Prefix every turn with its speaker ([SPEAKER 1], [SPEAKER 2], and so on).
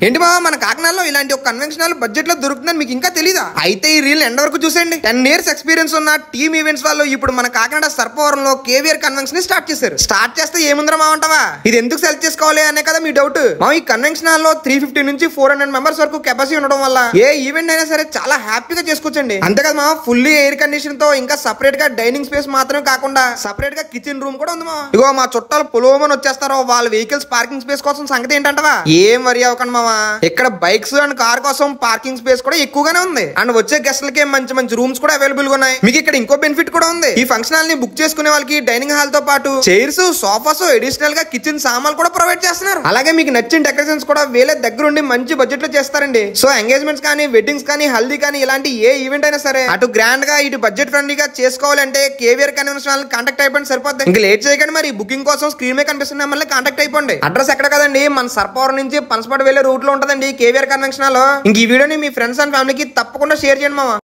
[SPEAKER 1] ఏంటి మా మన కాకినాడలో ఇలాంటి ఒక కన్వెన్షనల్ బడ్జెట్ లో దొరుకుతుందని మీకు ఇంకా తెలీదా? అయితే ఈ రీల్ ఎండ్ వరకు చూసేయండి. 10 years ఎక్స్పీరియన్స్ ఉన్న టీమ్ ఈవెంట్స్ వాళ్ళు ఇప్పుడు మన కాకినాడ సర్పవరంలో కేవీఆర్ కన్వెన్షన్ ని స్టార్ట్ చేశారు. స్టార్ట్ చేస్తే ఏముందరా మావంటావా, ఇది ఎందుకు సెలెక్ట్ చేసుకోవాలి అనే కదా మీ డౌట్. మా ఈ కన్వెన్షన్ హాల్లో 350 నుంచి 400 మెంబర్స్ వరకు కెపాసిటీ ఉండడం వల్ల ఏ ఈవెంట్ అయినా సరే చాలా హ్యాపీగా చేసుకోవచ్చండి. అంతేకాదు మా ఫుల్లీ ఎయిర్ కండిషన్ తో ఇంకా సపరేట్ గా డైనింగ్ స్పేస్ మాత్రమే కాకుండా సపరేట్ గా కిచెన్ రూమ్ కూడా ఉంది మా. ఇగో మా చుట్టాలు పొలోమని వచ్చేస్తారో వాళ్ళ వెహికల్స్ పార్కింగ్ స్పేస్ కోసం సంగతి ఏంటంటవా, ఏం వరి అవ్వకండి మావా. ఇక్కడ బైక్స్ అండ్ కార్ కోసం పార్కింగ్ స్పేస్ కూడా ఎక్కువగానే ఉంది. అండ్ వచ్చే గెస్ట్లకి మంచి మంచి రూమ్స్ కూడా అవైలబుల్ గా ఉన్నాయి. మీకు ఇక్కడ ఇంకో బెనిఫిట్ కూడా ఉంది. ఈ ఫంక్షన్ హాల్ ని బుక్ చేసుకునే వాళ్ళకి డైనింగ్ హాల్ తో పాటు చైర్స్, సోఫాస్, అడిషనల్ గా కిచెన్ సామాన్లు కూడా ప్రొవైడ్ చేస్తున్నారు. అలాగే మీకు నచ్చిన డెకరేషన్స్ కూడా వేలే దగ్గరుండి మంచి బడ్జెట్ లో చేస్తారండి. సో ఎంగేజ్మెంట్స్ కానీ, వెడ్డింగ్స్ కానీ, హల్దీ కానీ ఇలాంటి ఏ ఈవెంట్ అయినా సరే అటు గ్రాండ్ గా ఇటు బడ్జెట్ ఫ్రెండ్లీగా చేసుకోవాలంటే కేవీఆర్ కన్వెన్షన్ హాల్ కాంటాక్ట్ అయిపోయింది సరిపోద్ది. ఇంకా లేట్ చేయకండి, మరి బుకింగ్ కోసం స్క్రీన్ మీద కనిపిస్తున్న నెంబర్ని కాంటాక్ట్ అయిపోండి. అడ్రస్ ఎక్కడ కదండి, మన సర్పవరం నుంచి పనసపాడు వెళ్లే రూట్ లో ఉంటదండి కేవీఆర్ కన్వెన్షన్ హాల్. ఇంక ఈ వీడియోని మీ ఫ్రెండ్స్ అండ్ ఫ్యామిలీకి తప్పకుండా షేర్ చేయండి మామ.